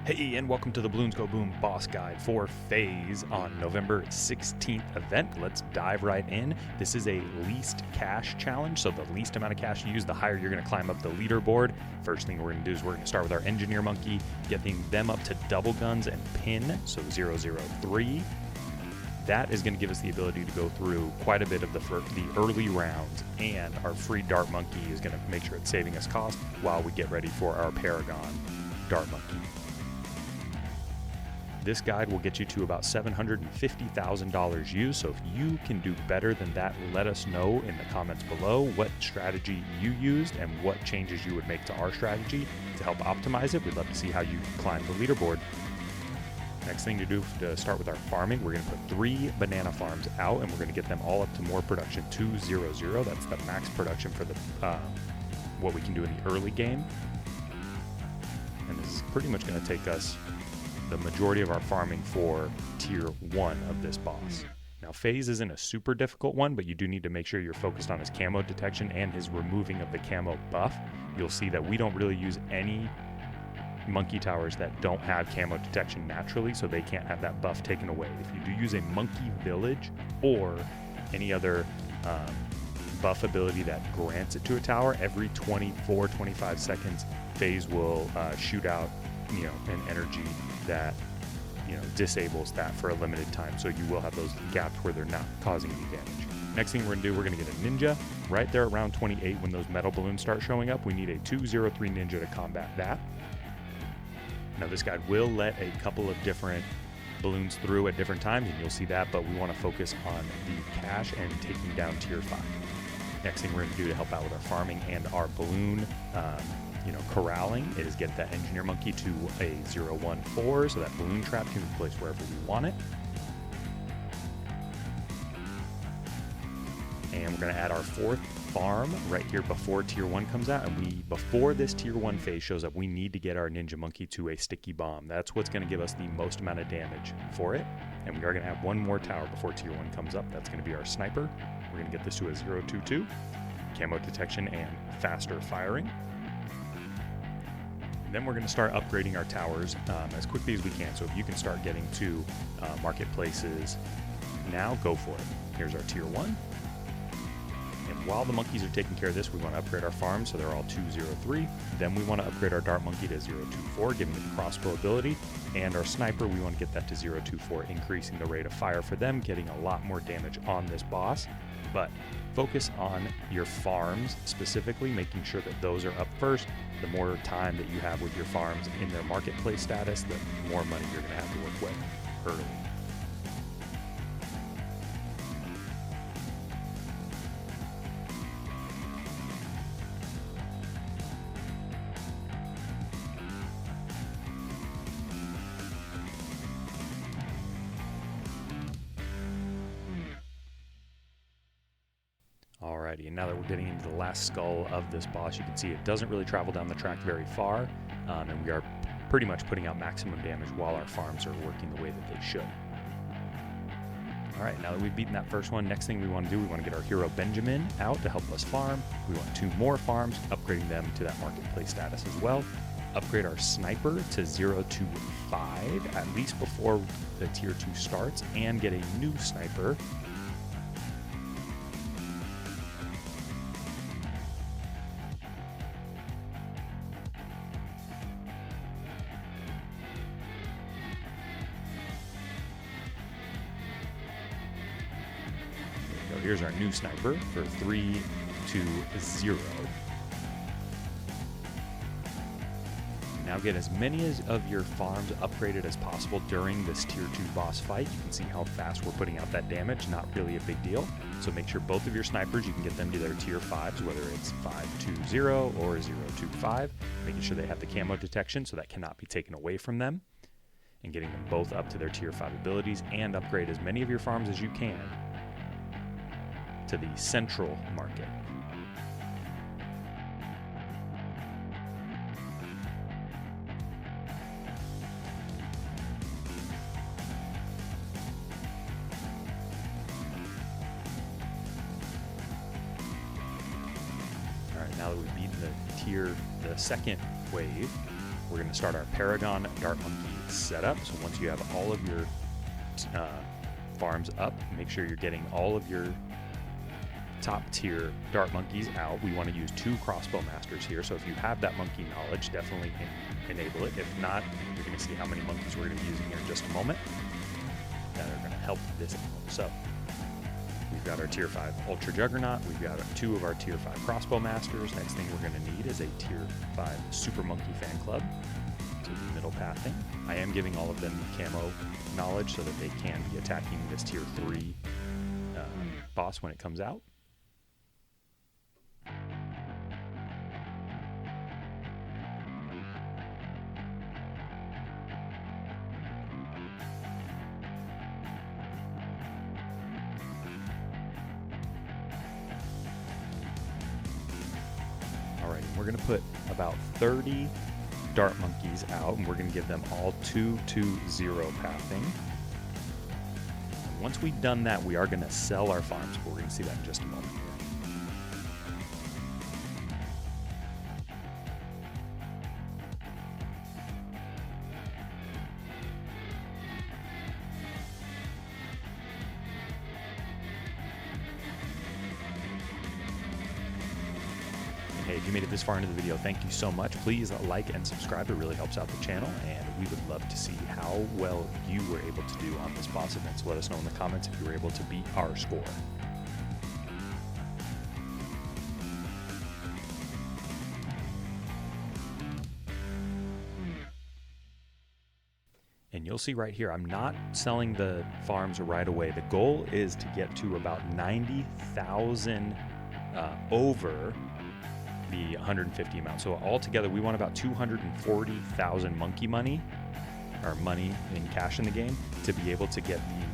Hey, and welcome to the BloonsGoBoom Boss Guide for Phayze on November 16th event. Let's dive right in. This is a least cash challenge, so the least amount of cash you use, the higher you're going to climb up the leaderboard. First thing we're going to do is we're going to start with our engineer monkey, getting them up to double guns and pin, so 003. That is going to give us the ability to go through quite a bit of the early rounds, and our free dart monkey is going to make sure it's saving us cost while we get ready for our Paragon dart monkey. This guide will get you to about $750,000 used, so if you can do better than that, let us know in the comments below what strategy you used and what changes you would make to our strategy to help optimize it. We'd love to see how you climb the leaderboard. Next thing to do to start with our farming, we're going to put 3 banana farms out, and we're going to get them all up to more production, 200. That's the max production for the what we can do in the early game. And this is pretty much going to take us the majority of our farming for tier 1 of this boss. Now, Phayze isn't a super difficult one, but you do need to make sure you're focused on his camo detection and his removing of the camo buff. You'll see that we don't really use any monkey towers that don't have camo detection naturally, so they can't have that buff taken away. If you do use a monkey village or any other buff ability that grants it to a tower, every 24-25 seconds, Phayze will shoot out an energy that disables that for a limited time, so you will have those gaps where they're not causing any damage. Next thing we're going to do, we're going to get a ninja right there around 28. When those metal balloons start showing up, we need a 203 ninja to combat that. Now this guide will let a couple of different balloons through at different times, and you'll see that, but we want to focus on the cash and taking down tier 5. Next thing we're going to do to help out with our farming and our balloon corralling is get that engineer monkey to a 014, so that balloon trap can be placed wherever we want it. And we're going to add our 4th farm right here before tier 1 comes out, and before this tier 1 phase shows up, we need to get our ninja monkey to a sticky bomb. That's what's going to give us the most amount of damage for it, and we are going to have one more tower before tier 1 comes up. That's going to be our sniper. We're going to get this to a 022, camo detection and faster firing. Then we're going to start upgrading our towers as quickly as we can. So if you can start getting to marketplaces now, go for it. Here's our tier 1. And while the monkeys are taking care of this, we want to upgrade our farms so they're all 203. Then we want to upgrade our dart monkey to 024, giving it the crossbow ability. And our sniper, we want to get that to 024, increasing the rate of fire for them, getting a lot more damage on this boss. But focus on your farms specifically, making sure that those are up first. The more time that you have with your farms in their marketplace status, the more money you're going to have to work with early. Alrighty, and now that we're getting into the last skull of this boss, you can see it doesn't really travel down the track very far, and we are pretty much putting out maximum damage while our farms are working the way that they should. Alright, now that we've beaten that first one, next thing we want to do, we want to get our hero Benjamin out to help us farm. We want 2 more farms, upgrading them to that marketplace status as well. Upgrade our sniper to 025, at least before the tier 2 starts, and get a new sniper. Here's our new sniper for 320. Now get as many of your farms upgraded as possible during this tier 2 boss fight. You can see how fast we're putting out that damage, not really a big deal. So make sure both of your snipers, you can get them to their tier 5s, whether it's 520 or 025, making sure they have the camo detection so that cannot be taken away from them, and getting them both up to their tier 5 abilities, and upgrade as many of your farms as you can to the central market. All right, now that we've beaten the second wave, we're going to start our Paragon Dart Monkey setup. So once you have all of your farms up, make sure you're getting all of your top tier dart monkeys out. We want to use 2 crossbow masters here, so if you have that monkey knowledge, definitely enable it. If not, you're going to see how many monkeys we're going to be using here in just a moment that are going to help this out. So we've got our tier 5 Ultra Juggernaut, we've got 2 of our tier 5 crossbow masters. Next thing we're going to need is a tier 5 Super Monkey Fan Club to the middle pathing. I am giving all of them camo knowledge so that they can be attacking this tier 3 boss when it comes out. Alright, we're going to put about 30 dart monkeys out, and we're going to give them all 2-2-0 pathing. And once we've done that, we are going to sell our farms, but we're going to see that in just a moment here. Hey, if you made it this far into the video, thank you so much. Please like and subscribe. It really helps out the channel, and we would love to see how well you were able to do on this boss event. So let us know in the comments if you were able to beat our score. And you'll see right here, I'm not selling the farms right away. The goal is to get to about 90,000 over the 150 amount. So altogether, we want about 240,000 monkey money, or money in cash in the game, to be able to get the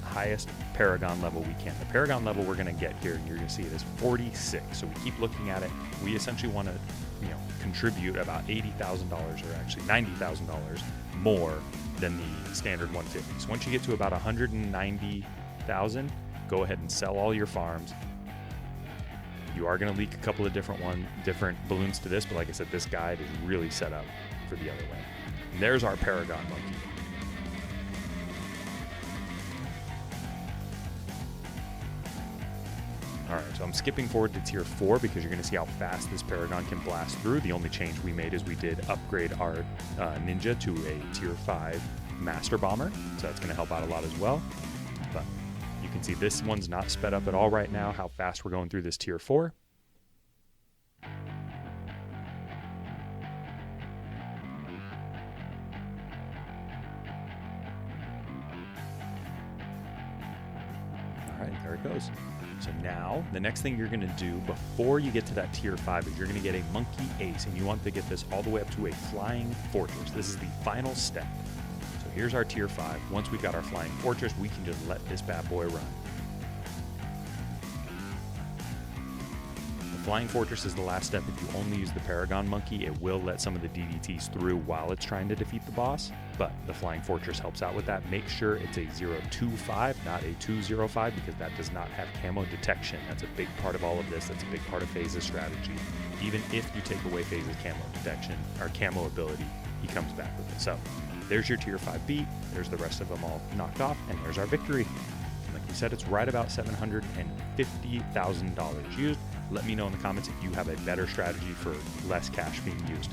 highest Paragon level we can. The Paragon level we're going to get here, and you're going to see it is 46. So we keep looking at it. We essentially want to, contribute about $80,000, or actually $90,000 more than the standard 150. So once you get to about 190,000, go ahead and sell all your farms. You are going to leak a couple of different balloons to this, but like I said, this guide is really set up for the other way. And there's our Paragon monkey. Alright, so I'm skipping forward to tier 4 because you're going to see how fast this Paragon can blast through. The only change we made is we did upgrade our Ninja to a tier 5 Master Bomber, so that's going to help out a lot as well. But you can see this one's not sped up at all right now, how fast we're going through this tier 4. Alright, there it goes. So now, the next thing you're going to do before you get to that tier 5 is you're going to get a Monkey Ace, and you want to get this all the way up to a Flying Fortress. This is the final step. So here's our tier 5. Once we've got our Flying Fortress, we can just let this bad boy run. The Flying Fortress is the last step. If you only use the Paragon Monkey, it will let some of the DDTs through while it's trying to defeat the boss, but the Flying Fortress helps out with that. Make sure it's a 025, not a 205, because that does not have camo detection. That's a big part of all of this. That's a big part of Phayze's strategy. Even if you take away Phayze's camo detection, or camo ability, he comes back with it. So there's your tier 5 beat. There's the rest of them all knocked off, and there's our victory. Like we said, it's right about $750,000 used. Let me know in the comments if you have a better strategy for less cash being used.